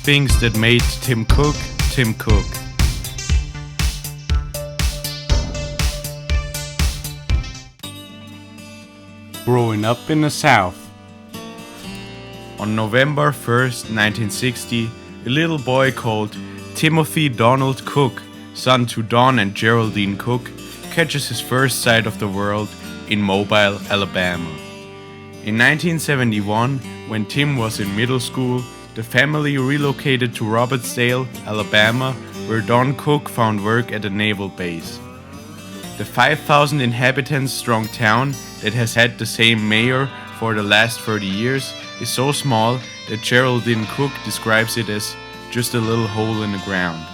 things that made Tim Cook, Tim Cook. Growing up in the South. On November 1st, 1960, a little boy called Timothy Donald Cook, son to Don and Geraldine Cook, catches his first sight of the world in Mobile, Alabama. In 1971, when Tim was in middle school, the family relocated to Robertsdale, Alabama, where Don Cook found work at a naval base. The 5,000 inhabitants strong town that has had the same mayor for the last 30 years is so small that Geraldine Cook describes it as just a little hole in the ground.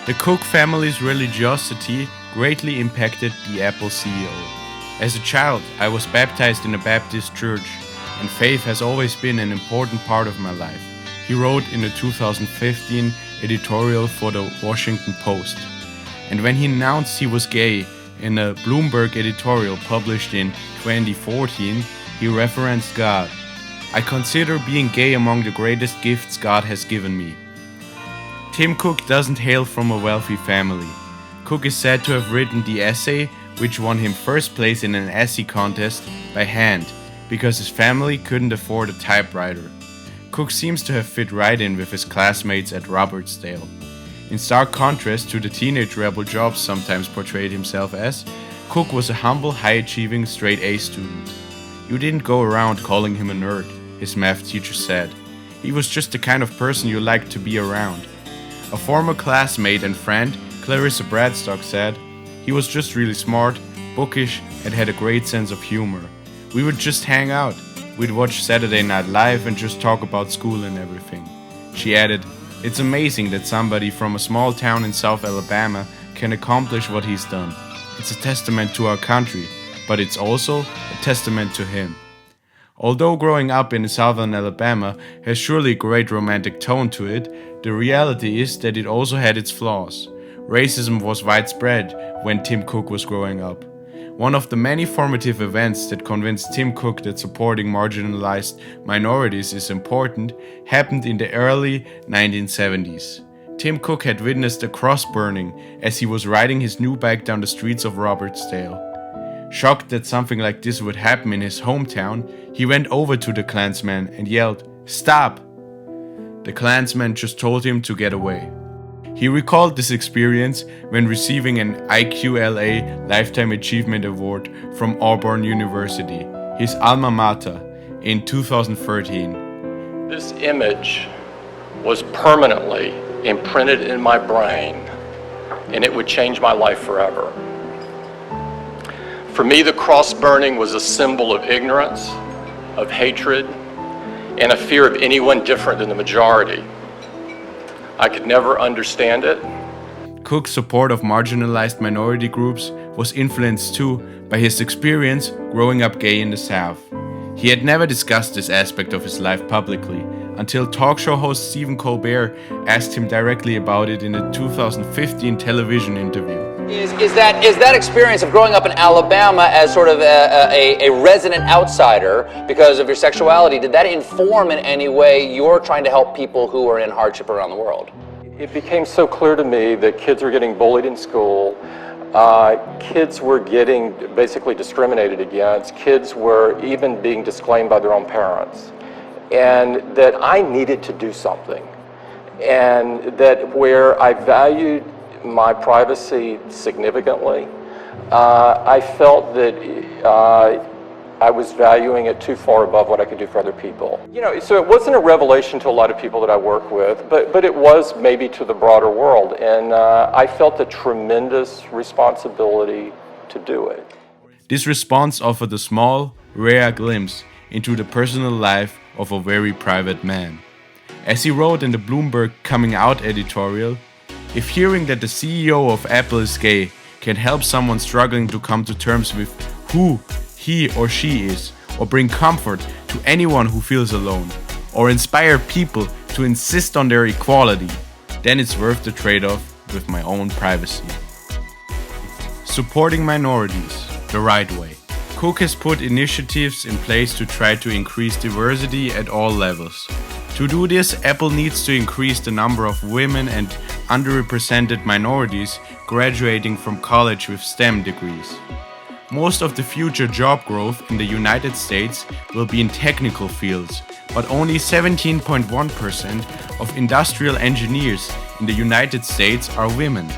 The Cook family's religiosity greatly impacted the Apple CEO. As a child, I was baptized in a Baptist church, and faith has always been an important part of my life, he wrote in a 2015 editorial for the Washington Post. And when he announced he was gay in a Bloomberg editorial published in 2014, he referenced God. I consider being gay among the greatest gifts God has given me. Tim Cook doesn't hail from a wealthy family. Cook is said to have written the essay, which won him first place in an essay contest, by hand, because his family couldn't afford a typewriter. Cook seems to have fit right in with his classmates at Robertsdale. In stark contrast to the teenage rebel Jobs sometimes portrayed himself as, Cook was a humble, high-achieving, straight-A student. You didn't go around calling him a nerd, his math teacher said. He was just the kind of person you liked to be around. A former classmate and friend, Clarissa Bradstock, said, he was just really smart, bookish, and had a great sense of humor. We would just hang out. We'd watch Saturday Night Live and just talk about school and everything. She added, it's amazing that somebody from a small town in South Alabama can accomplish what he's done. It's a testament to our country, but it's also a testament to him. Although growing up in southern Alabama has surely a great romantic tone to it, the reality is that it also had its flaws. Racism was widespread when Tim Cook was growing up. One of the many formative events that convinced Tim Cook that supporting marginalized minorities is important happened in the early 1970s. Tim Cook had witnessed a cross burning as he was riding his new bike down the streets of Robertsdale. Shocked that something like this would happen in his hometown, he went over to the Klansman and yelled, "Stop!" The Klansman just told him to get away. He recalled this experience when receiving an IQLA Lifetime Achievement Award from Auburn University, his alma mater, in 2013. This image was permanently imprinted in my brain, and it would change my life forever. For me, the cross burning was a symbol of ignorance, of hatred, and a fear of anyone different than the majority. I could never understand it. Cook's support of marginalized minority groups was influenced too by his experience growing up gay in the South. He had never discussed this aspect of his life publicly until talk show host Stephen Colbert asked him directly about it in a 2015 television interview. Is that experience of growing up in Alabama as sort of a resident outsider because of your sexuality, did that inform in any way you're trying to help people who are in hardship around the world? It became so clear to me that kids were getting bullied in school, kids were getting basically discriminated against, kids were even being disclaimed by their own parents, and that I needed to do something, and that where I valued my privacy significantly, I felt that I was valuing it too far above what I could do for other people. You know, so it wasn't a revelation to a lot of people that I work with, but it was maybe to the broader world, and I felt a tremendous responsibility to do it. This response offered a small, rare glimpse into the personal life of a very private man. As he wrote in the Bloomberg Coming Out editorial, if hearing that the CEO of Apple is gay can help someone struggling to come to terms with who he or she is, or bring comfort to anyone who feels alone, or inspire people to insist on their equality, then it's worth the trade-off with my own privacy. Supporting minorities the right way. Cook has put initiatives in place to try to increase diversity at all levels, To do this, Apple needs to increase the number of women and underrepresented minorities graduating from college with STEM degrees. Most of the future job growth in the United States will be in technical fields, but only 17.1% of industrial engineers in the United States are women.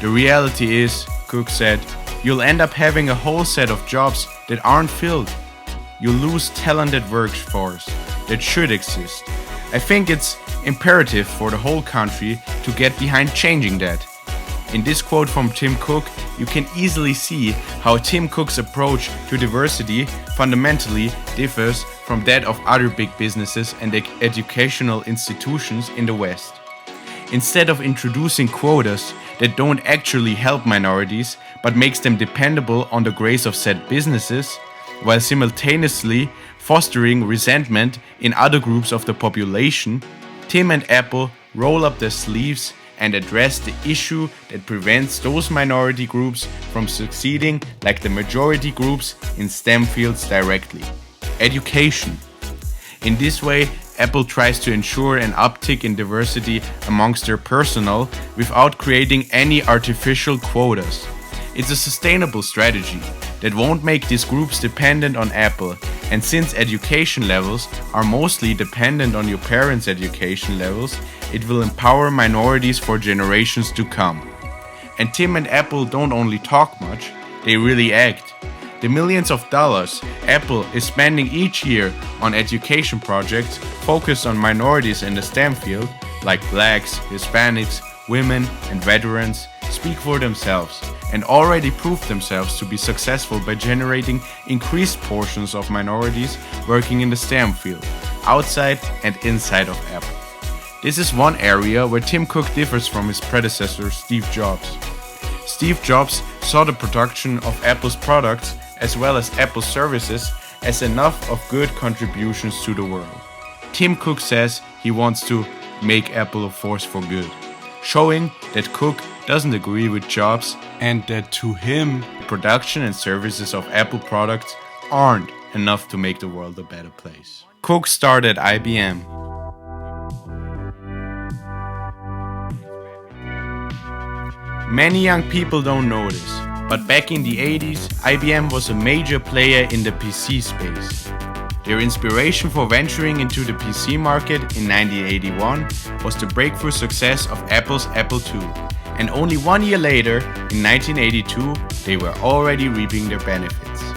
The reality is, Cook said, you'll end up having a whole set of jobs that aren't filled. You'll lose talented workforce that should exist. I think it's imperative for the whole country to get behind changing that. In this quote from Tim Cook, you can easily see how Tim Cook's approach to diversity fundamentally differs from that of other big businesses and educational institutions in the West. Instead of introducing quotas that don't actually help minorities but makes them dependable on the grace of said businesses, while simultaneously fostering resentment in other groups of the population, Tim and Apple roll up their sleeves and address the issue that prevents those minority groups from succeeding like the majority groups in STEM fields directly: education. In this way, Apple tries to ensure an uptick in diversity amongst their personnel without creating any artificial quotas. It's a sustainable strategy that won't make these groups dependent on Apple, and since education levels are mostly dependent on your parents' education levels, it will empower minorities for generations to come. And Tim and Apple don't only talk much, they really act. The millions of dollars Apple is spending each year on education projects focused on minorities in the STEM field, like blacks, Hispanics, women, and veterans, speak for themselves and already proved themselves to be successful by generating increased portions of minorities working in the STEM field, outside and inside of Apple. This is one area where Tim Cook differs from his predecessor, Steve Jobs. Steve Jobs saw the production of Apple's products as well as Apple services as enough of good contributions to the world. Tim Cook says he wants to make Apple a force for good, showing that Cook doesn't agree with Jobs and that to him, production and services of Apple products aren't enough to make the world a better place. Cook started IBM. Many young people don't know this, but back in the 80s, IBM was a major player in the PC space. Their inspiration for venturing into the PC market in 1981 was the breakthrough success of Apple's Apple II, and only 1 year later, in 1982, they were already reaping their benefits.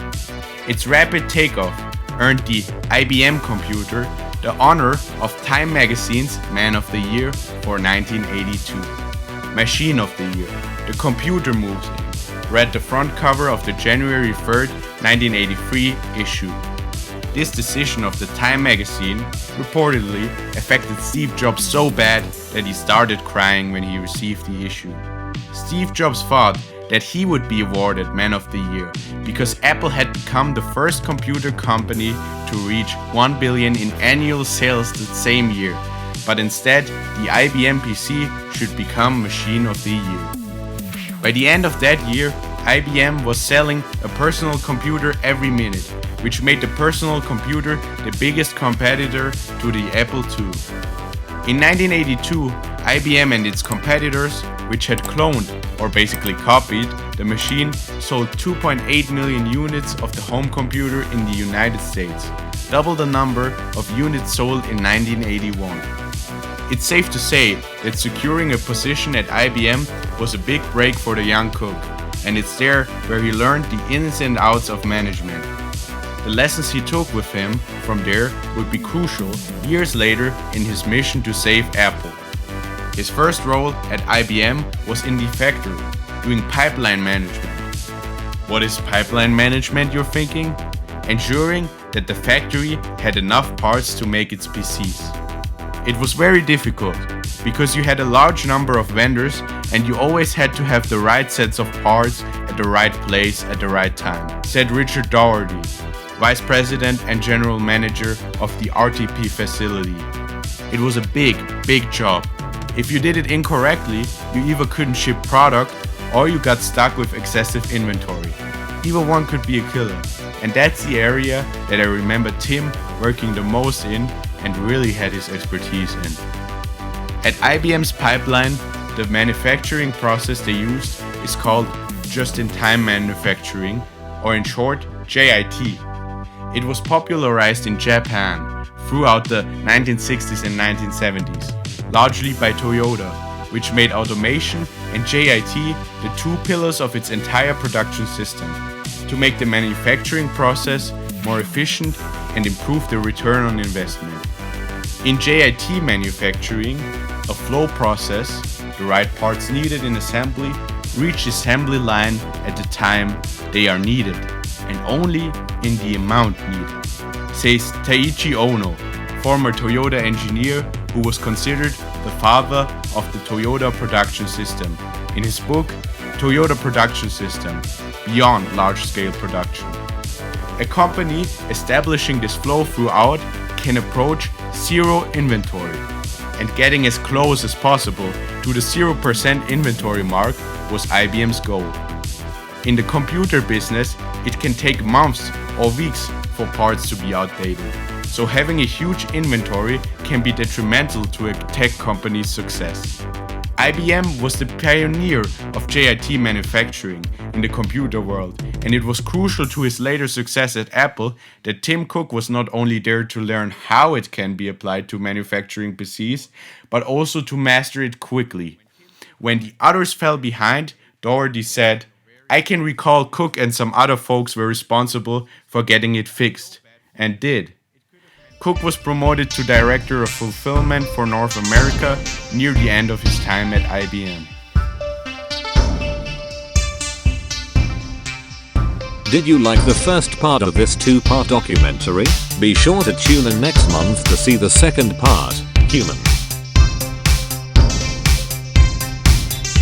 Its rapid takeoff earned the IBM computer the honor of Time magazine's Man of the Year for 1982. Machine of the Year, The Computer Moves In, read the front cover of the January 3rd, 1983 issue. This decision of the Time magazine reportedly affected Steve Jobs so bad that he started crying when he received the issue. Steve Jobs thought that he would be awarded Man of the Year because Apple had become the first computer company to reach 1 billion in annual sales the same year, but instead the IBM PC should become Machine of the Year. By the end of that year, IBM was selling a personal computer every minute, which made the personal computer the biggest competitor to the Apple II. In 1982, IBM and its competitors, which had cloned, or basically copied, the machine, sold 2.8 million units of the home computer in the United States, double the number of units sold in 1981. It's safe to say that securing a position at IBM was a big break for the young Cook, and it's there where he learned the ins and outs of management. The lessons he took with him from there would be crucial years later in his mission to save Apple. His first role at IBM was in the factory, doing pipeline management. What is pipeline management, you're thinking? Ensuring that the factory had enough parts to make its PCs. It was very difficult because you had a large number of vendors and you always had to have the right sets of parts at the right place at the right time, said Richard Doherty, Vice President and General Manager of the RTP facility. It was a big job. If you did it incorrectly, you either couldn't ship product or you got stuck with excessive inventory. Either one could be a killer. And that's the area that I remember Tim working the most in and really had his expertise in. At IBM's pipeline, the manufacturing process they used is called just-in-time manufacturing, or in short, JIT. It was popularized in Japan throughout the 1960s and 1970s, largely by Toyota, which made automation and JIT the two pillars of its entire production system to make the manufacturing process more efficient and improve the return on investment. In JIT manufacturing, a flow process, the right parts needed in assembly, reach the assembly line at the time they are needed, and only in the amount needed, says Taiichi Ono, former Toyota engineer who was considered the father of the Toyota production system, in his book Toyota Production System, Beyond Large-Scale Production. A company establishing this flow throughout can approach zero inventory, and getting as close as possible to the 0% inventory mark was IBM's goal. In the computer business, it can take months or weeks for parts to be outdated, so having a huge inventory can be detrimental to a tech company's success. IBM was the pioneer of JIT manufacturing in the computer world, and it was crucial to his later success at Apple that Tim Cook was not only there to learn how it can be applied to manufacturing PCs, but also to master it quickly. When the others fell behind, Doherty said, "I can recall Cook and some other folks were responsible for getting it fixed," and did. Cook was promoted to Director of Fulfillment for North America near the end of his time at IBM. Did you like the first part of this two-part documentary? Be sure to tune in next month to see the second part, Human.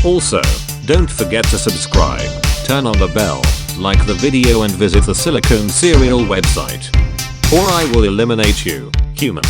Also, don't forget to subscribe, turn on the bell, like the video and visit the Silicone Cereal website. Or I will eliminate you, human.